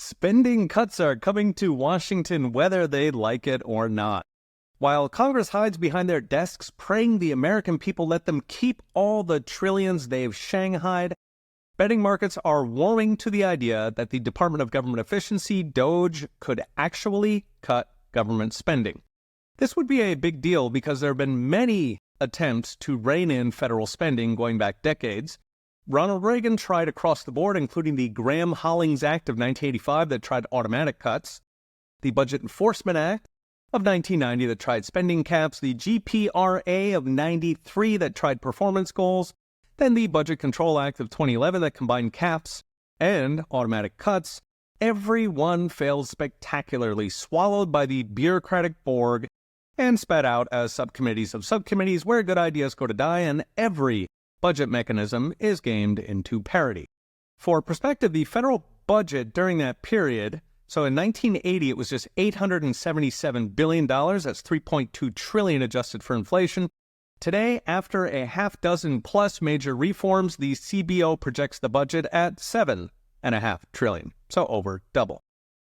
Spending cuts are coming to Washington whether they like it or not. While Congress hides behind their desks praying the American people let them keep all the trillions they've shanghaied, betting markets are warming to the idea that the Department of Government Efficiency, DOGE, could actually cut government spending. This would be a big deal because there have been many attempts to rein in federal spending going back decades. Ronald Reagan tried across the board, including the Graham-Hollings Act of 1985 that tried automatic cuts, the Budget Enforcement Act of 1990 that tried spending caps, the GPRA of 93 that tried performance goals, then the Budget Control Act of 2011 that combined caps and automatic cuts. Every one failed spectacularly, swallowed by the bureaucratic Borg and spat out as subcommittees of subcommittees where good ideas go to die, and every budget mechanism is gamed into parity. For perspective, the federal budget during that period, so in 1980 it was just $877 billion, that's $3.2 trillion adjusted for inflation. Today, after a half dozen plus major reforms, the CBO projects the budget at $7.5 trillion, so over double.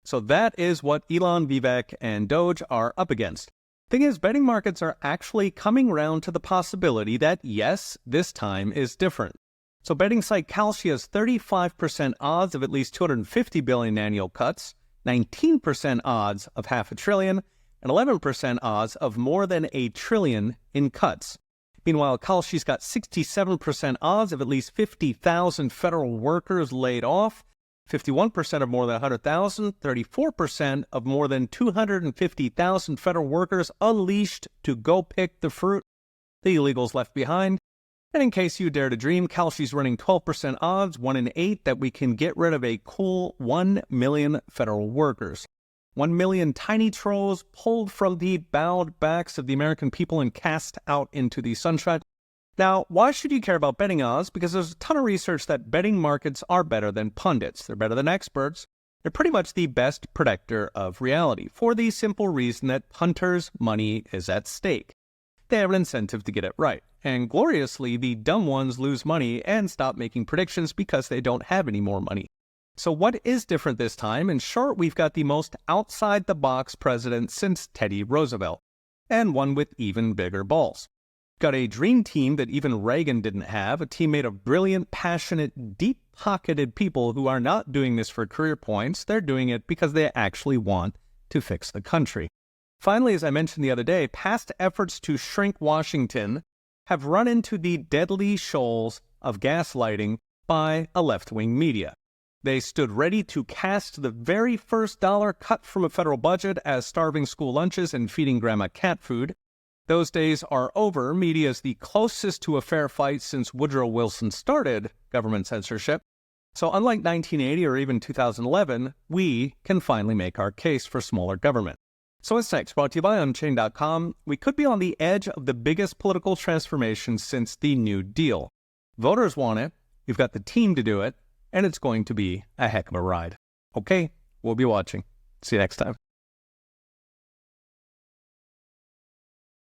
So that is what Elon, Vivek, and DOGE are up against. Thing is, betting markets are actually coming around to the possibility that, yes, this time is different. So betting site Kalshi has 35% odds of at least $250 billion annual cuts, 19% odds of $500 billion, and 11% odds of more than $1 trillion in cuts. Meanwhile, Kalshi's got 67% odds of at least 50,000 federal workers laid off, 51% of more than 100,000, 34% of more than 250,000 federal workers unleashed to go pick the fruit, the illegals left behind. And in case you dare to dream, Kalshi's running 12% odds, 1 in 8, that we can get rid of a cool 1 million federal workers. 1 million tiny trolls pulled from the bowed backs of the American people and cast out into the sunshine. Now, why should you care about betting odds? Because there's a ton of research that betting markets are better than pundits. They're better than experts. They're pretty much the best predictor of reality, for the simple reason that punters' money is at stake. They have an incentive to get it right. And gloriously, the dumb ones lose money and stop making predictions because they don't have any more money. So what is different this time? In short, we've got the most outside-the-box president since Teddy Roosevelt, and one with even bigger balls. Got a dream team that even Reagan didn't have, a team made of brilliant, passionate, deep-pocketed people who are not doing this for career points. They're doing it because they actually want to fix the country. Finally, as I mentioned the other day, past efforts to shrink Washington have run into the deadly shoals of gaslighting by a left-wing media. They stood ready to cast the very first dollar cut from a federal budget as starving school lunches and feeding grandma cat food. Those days are over. Media is the closest to a fair fight since Woodrow Wilson started government censorship. So unlike 1980 or even 2011, we can finally make our case for smaller government. So what's next? Brought to you by Unchained.com. We could be on the edge of the biggest political transformation since the New Deal. Voters want it, we've got the team to do it, and it's going to be a heck of a ride. Okay, we'll be watching. See you next time.